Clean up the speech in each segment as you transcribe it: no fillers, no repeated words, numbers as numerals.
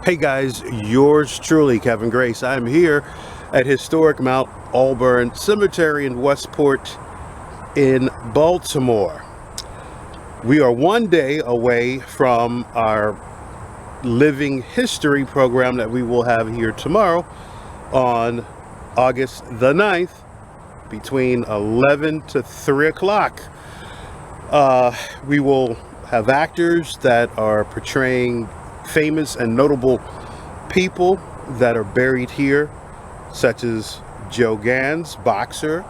Hey guys, yours truly, Kevin Grace. I'm here at historic Mt Auburn Cemetery in Westport in Baltimore. We are one day away from our living history program that we will have here tomorrow on August the 9th between 11 to 3 o'clock. We will have actors that are portraying famous and notable people that are buried here, such as Joe Gans, boxer,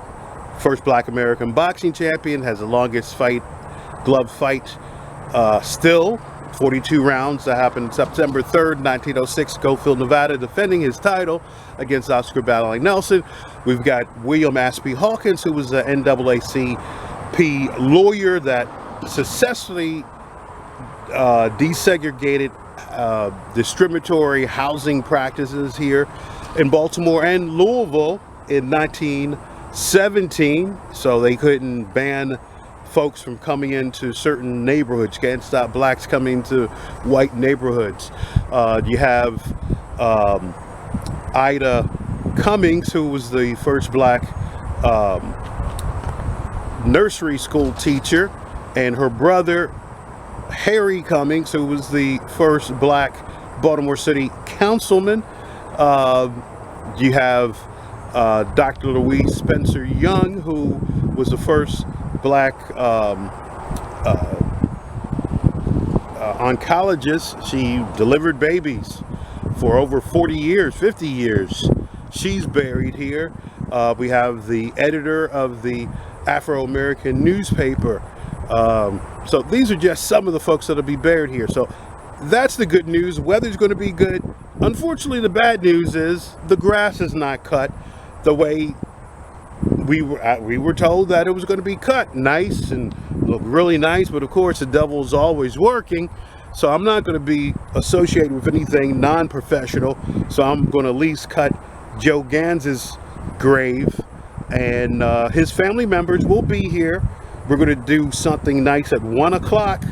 first Black American boxing champion, has the longest glove fight still, 42 rounds, that happened September 3rd, 1906, Schofield, Nevada, defending his title against Oscar Battling Nelson. We've got William Ashby Hawkins, who was an NAACP lawyer that successfully desegregated discriminatory housing practices here in Baltimore and Louisville in 1917, so they couldn't ban folks from coming into certain neighborhoods, can't stop blacks coming into white neighborhoods. You have Ida Cummings, who was the first black nursery school teacher, and her brother Harry Cummings, who was the first black Baltimore City councilman. You have Dr. Louise Spencer Young, who was the first black oncologist. She delivered babies for over 40 years, 50 years. She's buried here. We have the editor of the Afro-American newspaper. So these are just some of the folks that'll be buried here. So that's the good news. Weather's going to be good. Unfortunately, the bad news is the grass is not cut the way we were told that it was going to be cut nice and look really nice. But of course, the devil's always working. So I'm not going to be associated with anything non-professional. So I'm going to at least cut Joe Gans's grave, and his family members will be here. We're going to do something nice at 1 o'clock.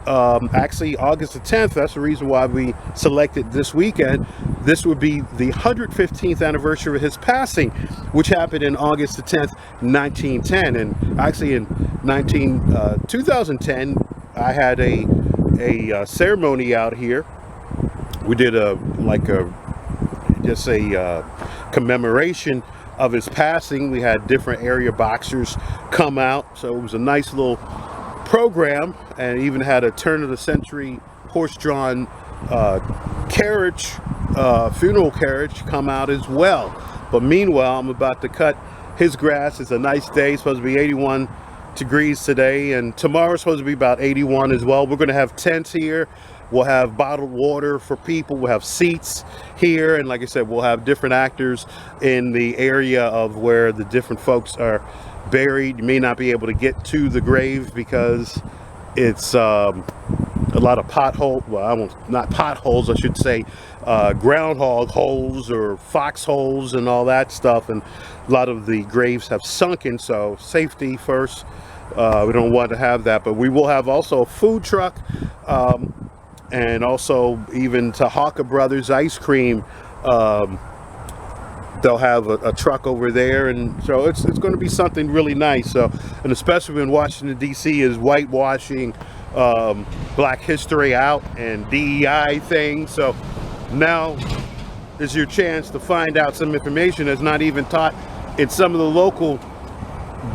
Actually, August the 10th. That's the reason why we selected this weekend. This would be the 115th anniversary of his passing, which happened in August the 10th, 1910. And actually, in 2010, I had a ceremony out here. We did a commemoration of his passing. We had different area boxers come out, so it was a nice little program, and even had a turn of the century horse-drawn carriage, funeral carriage, come out as well. But meanwhile, I'm about to cut his grass. It's a nice day. It's supposed to be 81 degrees today, and tomorrow's supposed to be about 81 as well. We're going to have tents here. We'll have bottled water for people. We'll have seats here. And like I said, we'll have different actors in the area of where the different folks are buried. You may not be able to get to the grave because it's a lot of not potholes, I should say, groundhog holes or foxholes and all that stuff. And a lot of the graves have sunken, so safety first. We don't want to have that, but we will have also a food truck. And also even Tahaka Brothers ice cream. They'll have a truck over there, and so it's going to be something really nice. So, and especially when Washington D.C. is whitewashing Black history out and DEI things. So now is your chance to find out some information that's not even taught in some of the local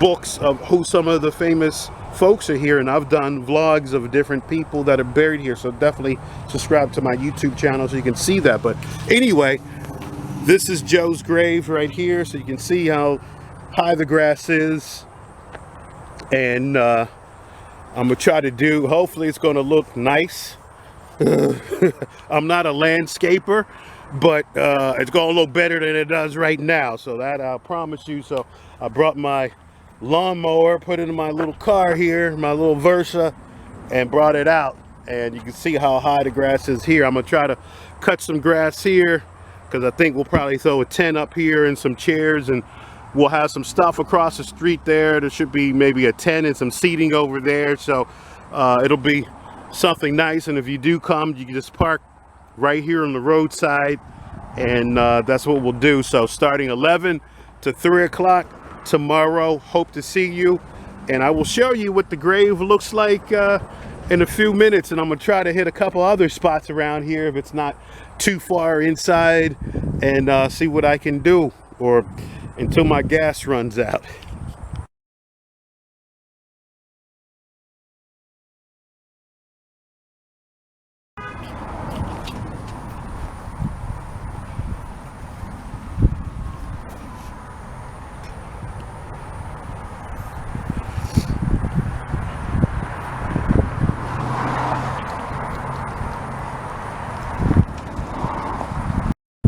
books of who some of the famous folks are here. And I've done vlogs of different people that are buried here, so definitely subscribe to my YouTube channel so you can see that. But anyway, this is Joe's grave right here, so you can see how high the grass is. And I'm gonna try to do, hopefully it's gonna look nice. I'm not a landscaper, but it's gonna look better than it does right now, so that I'll promise you. So I brought my lawnmower, put it in my little car here, my little Versa, and brought it out, and you can see how high the grass is here. I'm gonna try to cut some grass here because I think we'll probably throw a tent up here and some chairs, and we'll have some stuff across the street there. There should be maybe a tent and some seating over there, so it'll be something nice. And if you do come, you can just park right here on the roadside, and that's what we'll do. So starting 11 to 3 o'clock tomorrow, hope to see you, and I will show you what the grave looks like in a few minutes, and I'm gonna try to hit a couple other spots around here if it's not too far inside, and see what I can do, or until my gas runs out.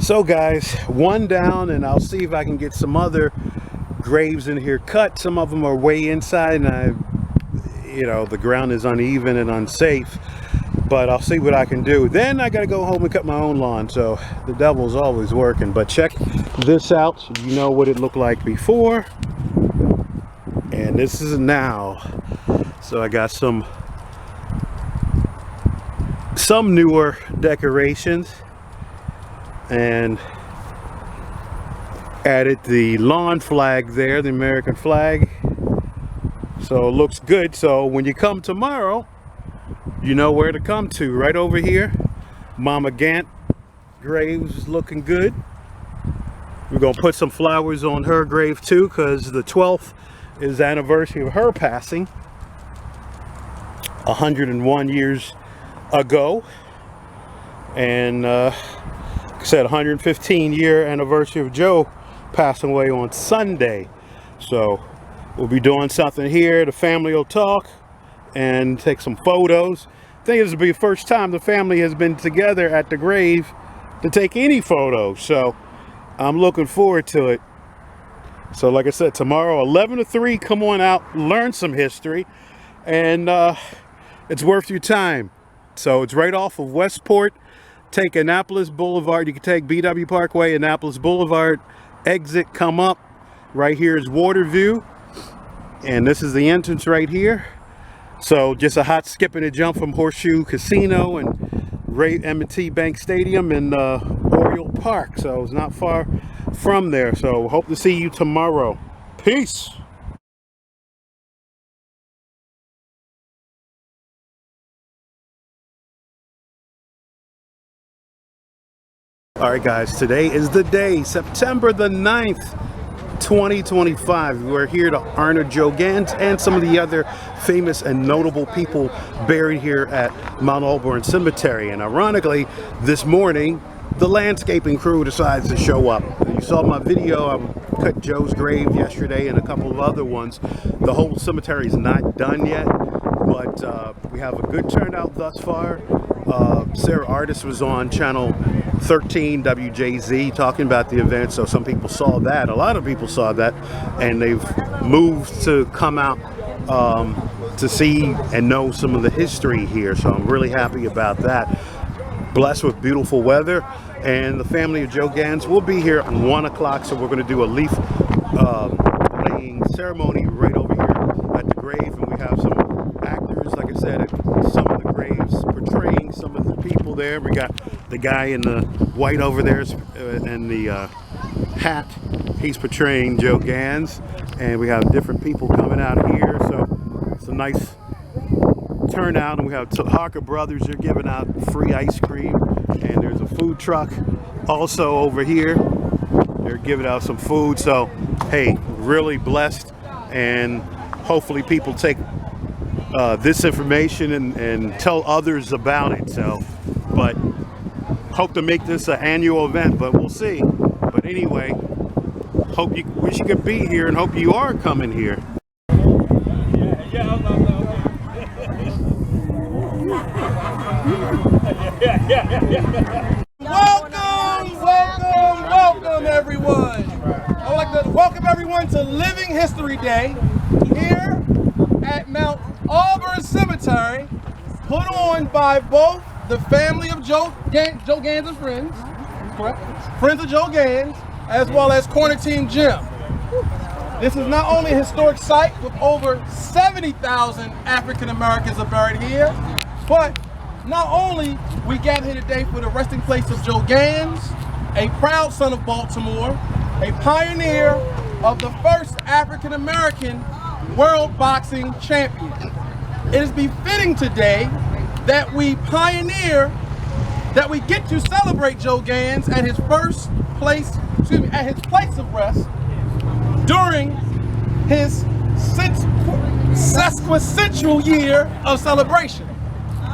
So guys, one down, and I'll see if I can get some other graves in here cut. Some of them are way inside, and the ground is uneven and unsafe, but I'll see what I can do. Then I gotta go home and cut my own lawn, so the devil's always working. But check this out so you know what it looked like before, and this is now. So I got some newer decorations, and added the lawn flag there, the American flag, so it looks good. So when you come tomorrow, you know where to come to, right over here. Mama Gant grave's is looking good. We're gonna put some flowers on her grave too, because the 12th is the anniversary of her passing 101 years ago, and said 115-year anniversary of Joe passing away on Sunday. So we'll be doing something here. The family will talk and take some photos. I think this will be the first time the family has been together at the grave to take any photos, so I'm looking forward to it. So like I said, tomorrow 11 to 3, come on out, learn some history, and it's worth your time. So it's right off of Westport. Take Annapolis Boulevard. You can take BW Parkway, Annapolis Boulevard, exit, come up. Right here is Waterview, and this is the entrance right here. So just a hot skip and a jump from Horseshoe Casino and M&T Bank Stadium and Oriole Park. So it's not far from there. So hope to see you tomorrow. Peace. All right guys, today is the day, September the 9th, 2025. We're here to honor Joe Gans and some of the other famous and notable people buried here at Mt Auburn Cemetery. And ironically, this morning, the landscaping crew decides to show up. You saw my video, I cut Joe's grave yesterday and a couple of other ones. The whole cemetery is not done yet, but we have a good turnout thus far. Sarah Artist was on channel 13 WJZ talking about the event, so some people saw that. A lot of people saw that, and they've moved to come out to see and know some of the history here, so I'm really happy about that. Blessed with beautiful weather, and the family of Joe Gans will be here at 1 o'clock, so we're going to do a leaf laying ceremony right over here at the grave, and we have some actors, like I said, at some of the graves portraying some of the people there. We got the guy in the white over there and the hat, he's portraying Joe Gans, and we have different people coming out here, so it's a nice turnout. And we have Harker Brothers, they're giving out free ice cream, and there's a food truck also over here, they're giving out some food. So hey, really blessed, and hopefully people take this information and tell others about it. So, but hope to make this an annual event, but we'll see. But anyway, wish you could be here, and hope you are coming here. Welcome everyone. I would like to welcome everyone to Living History Day here at Mt Auburn Cemetery, put on by both the family of Joe Gans and friends, correct? Friends of Joe Gans, as well as Corner Team Jim. This is not only a historic site with over 70,000 African Americans are buried here, but not only we gather here today for the resting place of Joe Gans, a proud son of Baltimore, a pioneer of the first African-American world boxing champion. It is befitting today that we get to celebrate Joe Gans at his place of rest during his sesquicentennial year of celebration.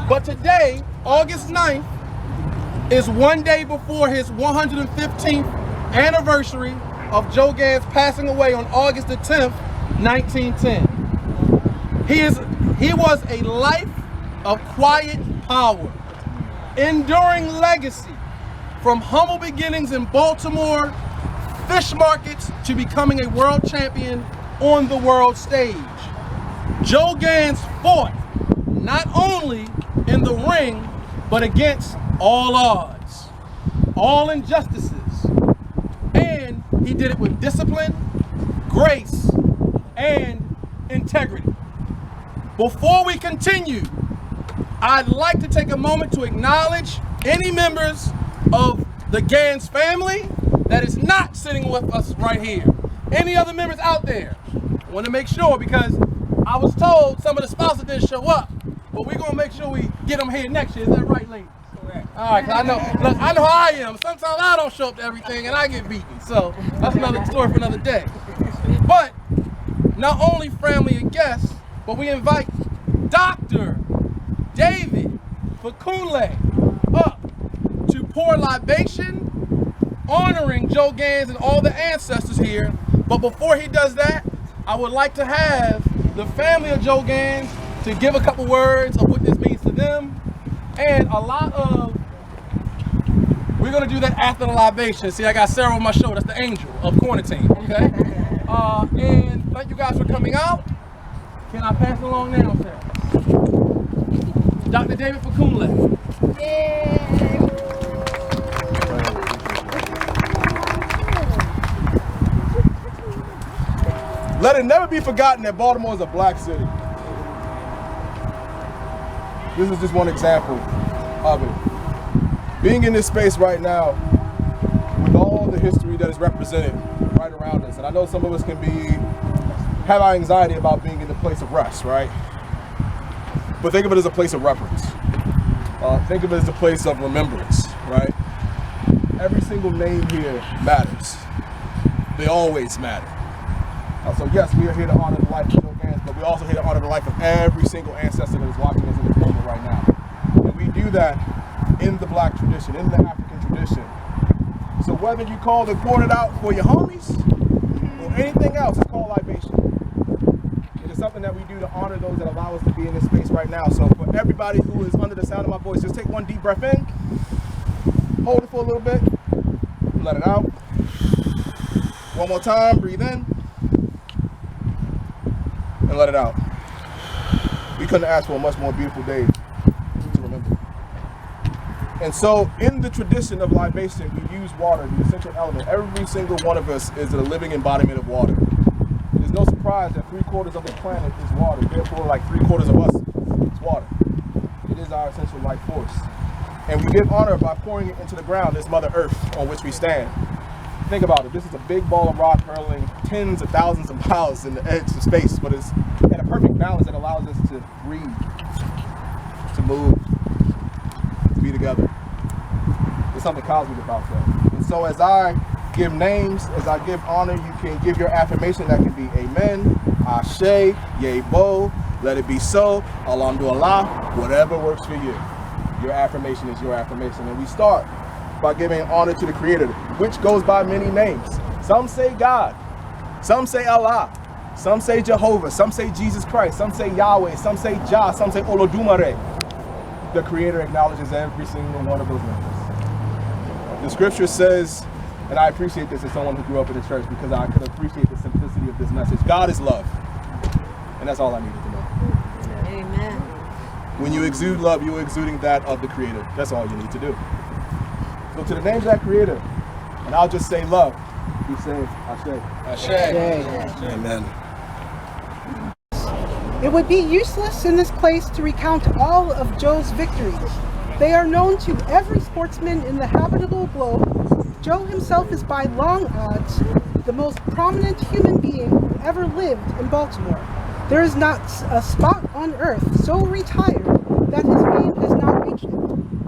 But today, August 9th, is one day before his 115th anniversary of Joe Gans passing away on August the 10th, 1910. He was a life of quiet power, enduring legacy, from humble beginnings in Baltimore fish markets to becoming a world champion on the world stage. Joe Gans fought not only in the ring, but against all odds, all injustices, and he did it with discipline, grace, and integrity. Before we continue, I'd like to take a moment to acknowledge any members of the Gans family that is not sitting with us right here. Any other members out there? I want to make sure, because I was told some of the spouses didn't show up, but we're going to make sure we get them here next year. Is that right, ladies? Correct. All right, 'cause I know how I am. Sometimes I don't show up to everything and I get beaten. So that's another story for another day. But not only family and guests, but we invite Dr. David Fakunle up to pour libation, honoring Joe Gans and all the ancestors here. But before he does that, I would like to have the family of Joe Gans to give a couple words of what this means to them. And we're gonna do that after the libation. See, I got Sarah on my shoulder. That's the angel of quarantine, okay? And thank you guys for coming out. Can I pass it along now, Sarah? Dr. David Fakunle. Let it never be forgotten that Baltimore is a black city. This is just one example of it. Being in this space right now, with all the history that is represented right around us, and I know some of us can have anxiety about being in the place of rest, right? But think of it as a place of reverence. Think of it as a place of remembrance, right? Every single name here matters. They always matter. So yes, we are here to honor the life of Joe Gans, but we're also here to honor the life of every single ancestor that is watching us in this moment right now. And we do that in the black tradition, in the African tradition. So whether you call the poured out for your homies or anything else, it's called libation. It is something that we do to honor those that allow us to be in this space right now. So for everybody who is under the sound of my voice, just take one deep breath in, hold it for a little bit, let it out. One more time, breathe in, and let it out. We couldn't ask for a much more beautiful day to remember. And so in the tradition of libation, we use water, the essential element. Every single one of us is a living embodiment of water. It is no surprise that 3/4 of the planet is water. Therefore, like 3/4 of us is water. It is our essential life force. And we give honor by pouring it into the ground, this Mother Earth on which we stand. Think about it. This is a big ball of rock hurling tens of thousands of miles in the edge of space, but it's at a perfect balance that allows us to breathe, to move, to be together. There's something cosmic about that. And so as I give names, as I give honor, you can give your affirmation. That can be amen, ashe, yebo, let it be so, alhamdulillah, whatever works for you. Your affirmation is your affirmation. And we start by giving honor to the Creator, which goes by many names. Some say God, some say Allah, some say Jehovah, some say Jesus Christ, some say Yahweh, some say Jah, some say Olodumare. The Creator acknowledges every single one of those names. The scripture says, and I appreciate this as someone who grew up in the church because I could appreciate the simplicity of this message. God is love. And that's all I needed to know. Amen. When you exude love, you're exuding that of the Creator. That's all you need to do. So to the name of that Creator, and I'll just say love, we say Ashe. Ashe. Amen. It would be useless in this place to recount all of Joe's victories. They are known to every sportsman in the habitable globe. Joe himself is by long odds the most prominent human being who ever lived in Baltimore. There is not a spot on earth so retired that his fame has not reached it.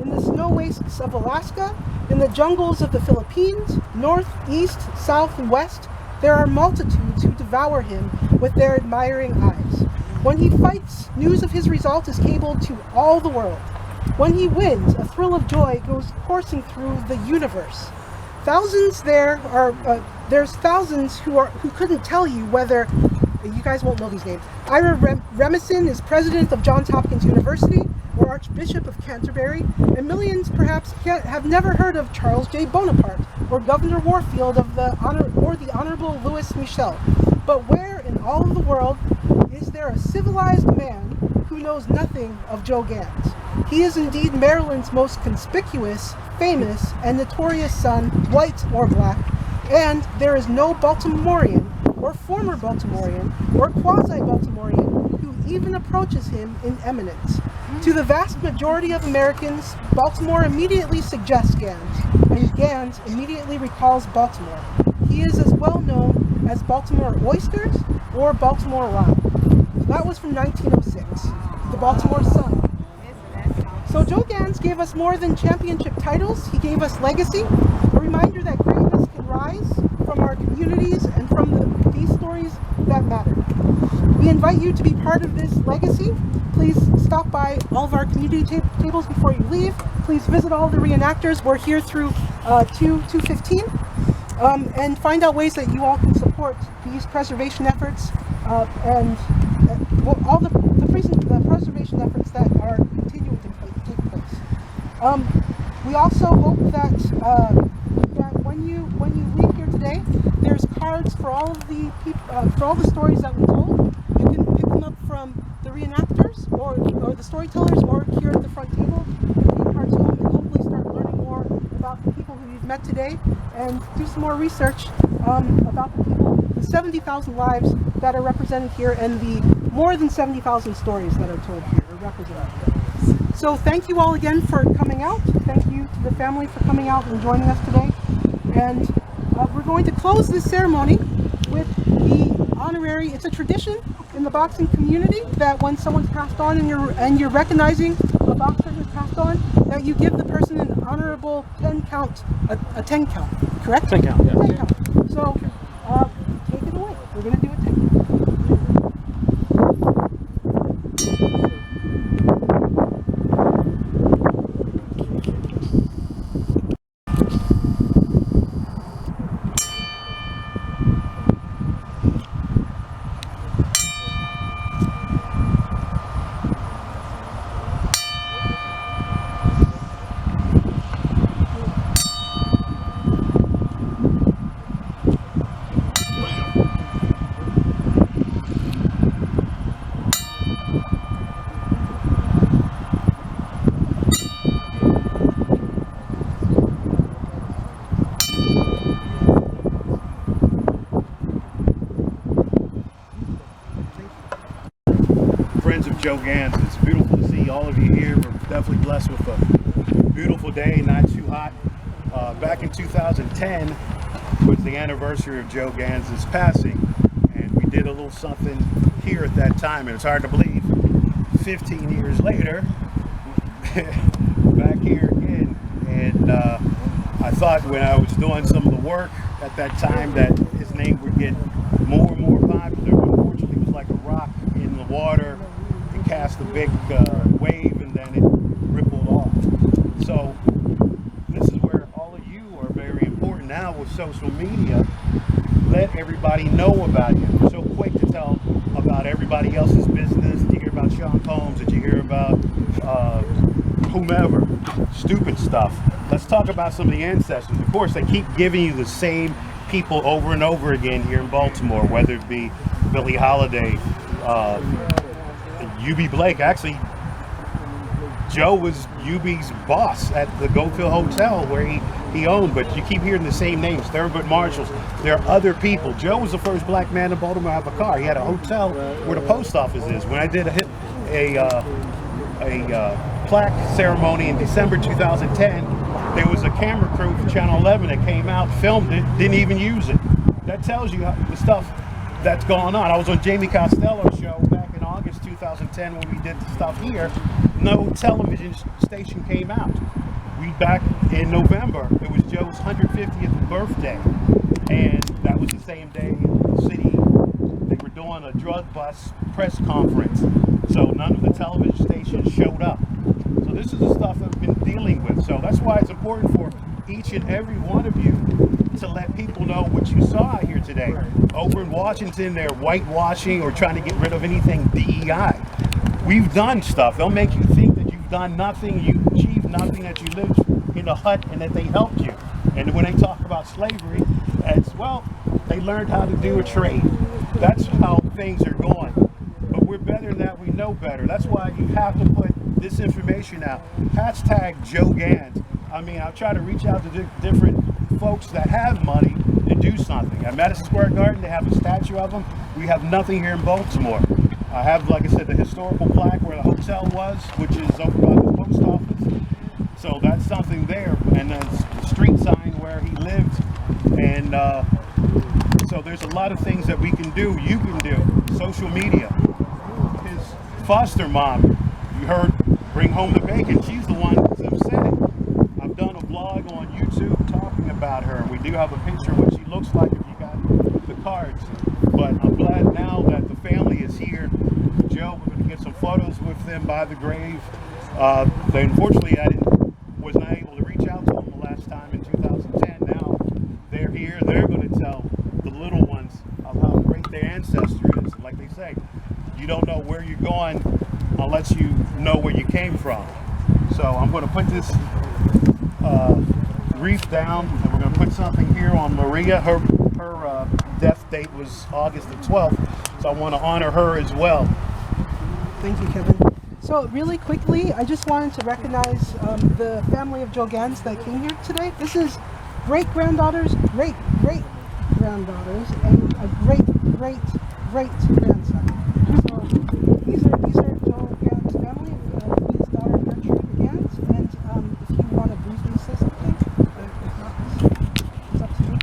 In the snow wastes of Alaska, in the jungles of the Philippines, north, east, south, and west, there are multitudes who devour him with their admiring eyes. When he fights, news of his result is cabled to all the world. When he wins, a thrill of joy goes coursing through the universe. There's thousands who couldn't tell you whether, you guys won't know these names. Ira Remison is president of Johns Hopkins University or Archbishop of Canterbury, and millions perhaps have never heard of Charles J. Bonaparte or Governor Warfield or the Honorable Louis Michel. But where in all of the world is there a civilized man who knows nothing of Joe Gans? He is indeed Maryland's most conspicuous, famous, and notorious son, white or black, and there is no Baltimorean, or former Baltimorean, or quasi-Baltimorean who even approaches him in eminence. To the vast majority of Americans, Baltimore immediately suggests Gans, and Gans immediately recalls Baltimore. He is as well known as Baltimore Oysters or Baltimore Rye. That was from 1906, the Baltimore Sun. So Joe Gans gave us more than championship titles. He gave us legacy, a reminder that greatness can rise from our communities and from these stories that matter. We invite you to be part of this legacy. Please stop by all of our community tables before you leave. Please visit all the reenactors. We're here through 2:15, and find out ways that you all can support these preservation efforts and all the preservation efforts that are continuing to take place. We also hope that when you leave here today, there's cards for all of the for all the stories that we told. You can pick them up from the reenactors or the storytellers, or here at the front table. You can take cards home and hopefully start learning more about the people who you've met today, and do some more research about the people, the 70,000 lives that are represented here, and the more than 70,000 stories that are told here or represented here. So thank you all again for coming out. Thank you to the family for coming out and joining us today. And we're going to close this ceremony with the honorary. It's a tradition in the boxing community that when someone's passed on and you're recognizing a boxer who's passed on, that you give the person an honorable 10 count, a 10 count, correct? 10 count, yeah. 10 count. So take it away. We're going to do it. Friends of Joe Gans, it's beautiful to see all of you here. We're definitely blessed with a beautiful day, not too hot. Back in 2010 was the anniversary of Joe Gans' passing, and we did a little something here at that time, and it's hard to believe 15 years later back here again. And I thought when I was doing some of the work at that time that his name would get more and more popular, but unfortunately it was like a rock in the water. It cast a big wave and then it rippled off. So this is where all of you are very important now with social media. Let everybody know about you. We're so quick to tell about everybody else's business. Did you hear about Sean Combs? Did you hear about whomever? Stupid stuff. Let's talk about some of the ancestors. Of course, they keep giving you the same people over and over again here in Baltimore, whether it be Billie Holiday, U.B. Blake. Actually, Joe was UB's boss at the Gofield Hotel, where he he owned, but you keep hearing the same names, Thurgood Marshalls. There are other people. Joe was the first black man in Baltimore to have a car. He had a hotel where the post office is. When I did a plaque ceremony in December 2010, there was a camera crew from Channel 11 that came out, filmed it, didn't even use it. That tells you the stuff that's going on. I was on Jamie Costello's show back in August 2010 when we did the stuff here. No television station came out. We back in November, it was Joe's 150th birthday, and that was the same day the city, they were doing a drug bust press conference, so none of the television stations showed up. So this is the stuff that we've been dealing with. So that's why it's important for each and every one of you to let people know what you saw out here today. Over in Washington, they're whitewashing or trying to get rid of anything DEI. We've done stuff. They'll make you think that you've done nothing, you achieved nothing, that you lived in a hut and that they helped you. And when they talk about slavery, it's, well, they learned how to do a trade. That's how things are going. But we're better than that. We know better. That's why you have to put this information out. Hashtag Joe Gans. I mean, I'll try to reach out to different folks that have money to do something. At Madison Square Garden, they have a statue of them. We have nothing here in Baltimore. I have, like I said, the historical plaque where the hotel was, which is over by the post office. So that's something there. And then the street sign where he lived. And so there's a lot of things that we can do, you can do. Social media. His foster mom, you heard, Bring Home the Bacon. She's the one that said it. I've done a vlog on YouTube talking about her. We do have a picture of what she looks like if you got the cards. But I'm glad now that the family is here. Joe, we're going to get some photos with them by the grave. Unfortunately, was not able to reach out to them the last time in 2010. Now they're here. They're going to tell the little ones of how great their ancestor is. Like they say, you don't know where you're going unless you know where you came from. So I'm going to put this wreath down, and we're going to put something here on Maria. Her death date was August the 12th, so I want to honor her as well. Thank you, Kevin. So really quickly, I just wanted to recognize the family of Joe Gans that came here today. This is great-granddaughters, great-great-granddaughters, and a great-great-great-grandson. So these are Joe Gans' family, his daughter Gertrude Gans, and if you want to briefly say something, if not, it's up to you.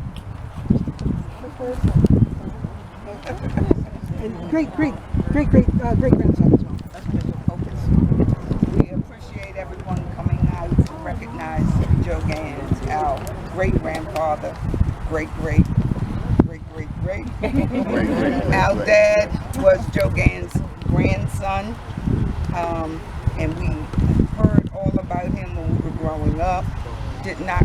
Quick words. And great-great-great-grandson as well. We appreciate everyone coming out to recognize Joe Gans, our great-grandfather, great-great. Our dad was Joe Gans' grandson, and we heard all about him when we were growing up. Did not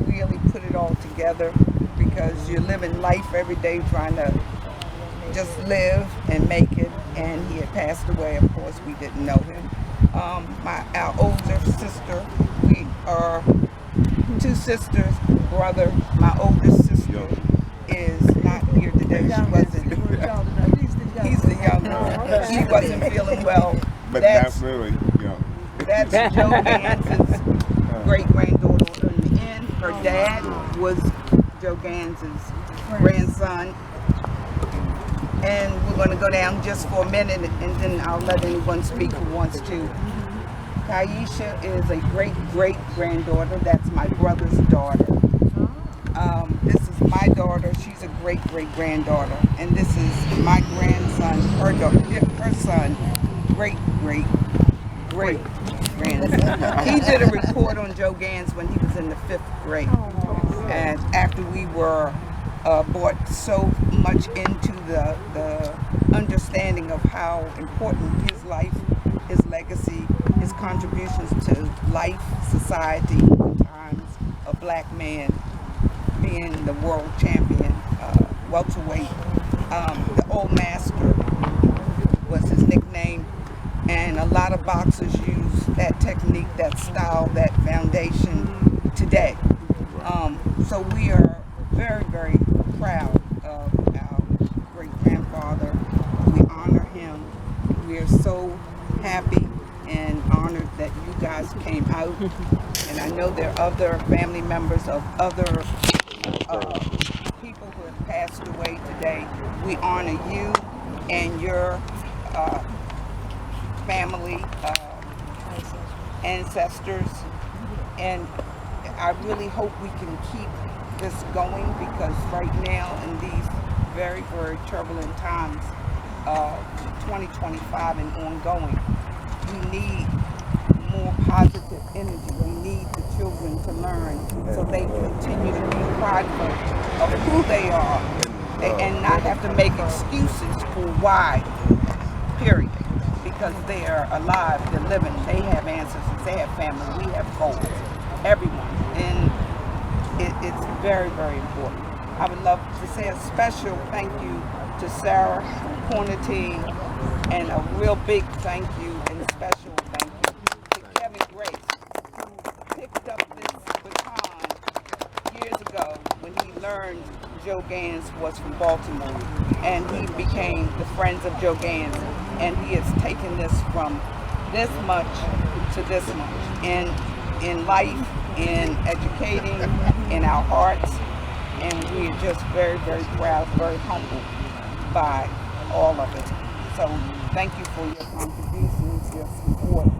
really put it all together because you're living life every day trying to just live and make it, and he had passed away. Of course, we didn't know him. Our older sister, we are two sisters, brother. My oldest sister is not here today. She wasn't. He's the younger. She wasn't feeling well. But that's really young. That's Joe Gans's great-granddaughter in the end. Her dad was Joe Gans's grandson. And we're going to go down just for a minute, and then I'll let anyone speak who wants to. Taisha is a great-great-granddaughter. That's my brother's daughter. This is my daughter. She's a great-great-granddaughter. And this is my grandson, her son, great-great-great-grandson. He did a report on Joe Gans when he was in the 5th grade. And after we were brought so much into the understanding of how important his life, his legacy, his contributions to life, society, times, a black man being the world champion, welterweight. The Old Master was his nickname, and a lot of boxers use that technique, that style, that foundation today. So we are very, very proud of our great-grandfather. We honor him. We are so happy and honored that you guys came out. And I know there are other family members of other people who have passed away today. We honor you and your family ancestors, and I really hope we can keep this going, because right now in these very, very turbulent times, 2025 and ongoing, we need more positive energy. We need the children to learn so they continue to be prideful of who they are and not have to make excuses for why, period. Because they are alive, they're living, they have ancestors, they have family, we have goals, everyone. And it's very, very important. I would love to say a special thank you to Sarah from Corner Team, and a real big thank you and special thank you to Kevin Grace, who picked up this baton years ago when he learned Joe Gans was from Baltimore, and he became the Friends of Joe Gans, and he has taken this from this much to this much in life, in educating, in our hearts, and we are just very, very proud, very humbled by all of it. So thank you for your contributions, your support,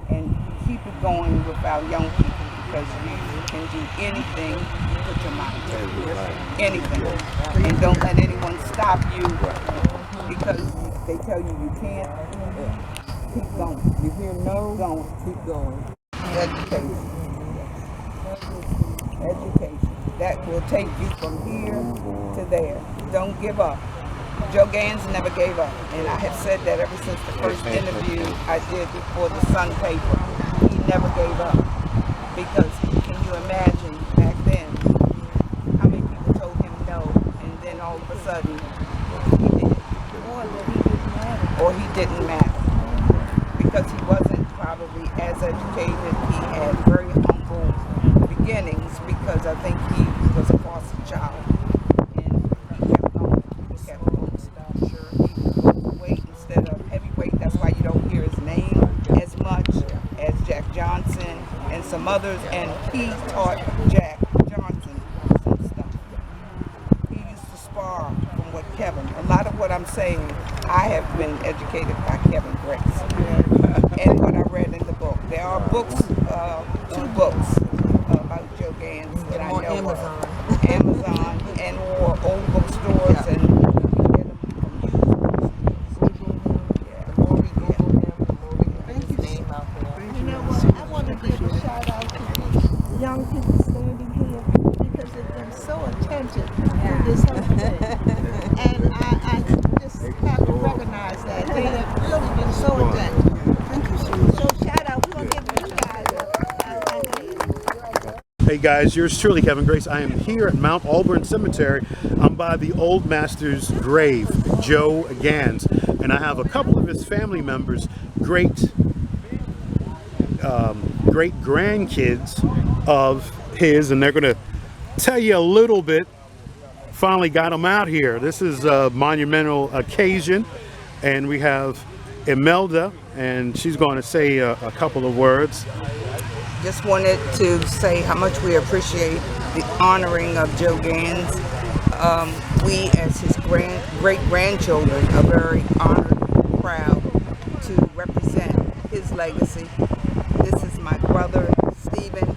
and keep it going with our young people, because you can do anything you put your mind to. Anything. And don't let anyone stop you because they tell you you can't. Keep going. You hear no? Keep going. Education. Education. That will take you from here to there. Don't give up. Joe Gans never gave up, and I have said that ever since the first interview I did before the Sun paper. He never gave up, because can you imagine back then how many people told him no, and then all of a sudden he did, or he didn't matter, because he wasn't probably as educated. He had very humble beginnings, because I think he was a foster child. Some others, and he taught Jack Johnson some stuff. He used to spar from what Kevin, a lot of what I'm saying, I have been educated by Kevin Grace and what I read in the book. There are books, 2 books about Joe Gans that I know of. Amazon and or old bookstores, and you get them from used bookstores. Thank you. You know what? I want to give a shout out to the young people standing here, because they've been so attentive to this whole thing. And I just have to recognize that. They have really been so attentive. Thank you so much. So shout out. We're going to give you guys Hey guys, yours truly, Kevin Grace. I am here at Mt Auburn Cemetery. I'm by the old master's grave, Joe Gans, and I have a couple of his family members, great grandkids of his, and they're going to tell you a little bit. Finally got them out here. This is a monumental occasion, and we have Imelda, and she's going to say a couple of words. Just wanted to say how much we appreciate the honoring of Joe Gans. We, as his great-grandchildren, are very honored, proud to represent his legacy. This is my brother, Stephen,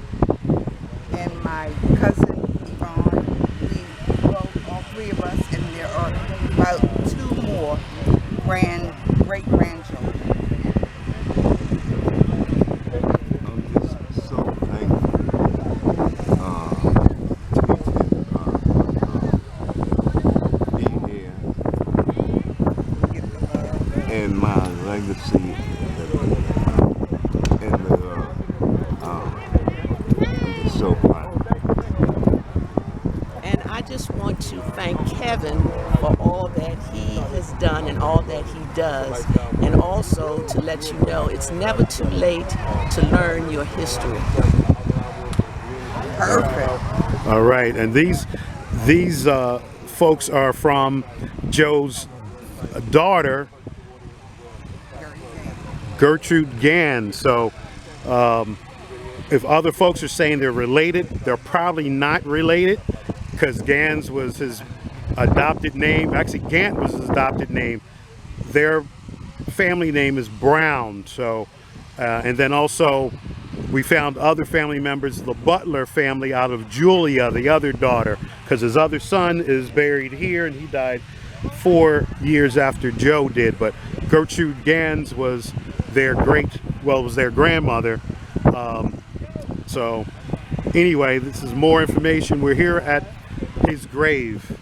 and my cousin, Yvonne. All 3 of us, and there are about 2 more great-grandchildren. And my legacy, I'm just so proud. And I just want to thank Kevin for all that he has done and all that he does, and also to let you know it's never too late to learn your history. Perfect. All right, and these folks are from Joe's daughter, Gertrude Gans. So if other folks are saying they're related, they're probably not related, because Gans was his adopted name. Actually, Gant was his adopted name. Their family name is Brown. So and then also we found other family members, the Butler family, out of Julia, the other daughter, because his other son is buried here, and he died 4 years after Joe did. But Gertrude Gans was their was their grandmother. So anyway, this is more information. We're here at his grave.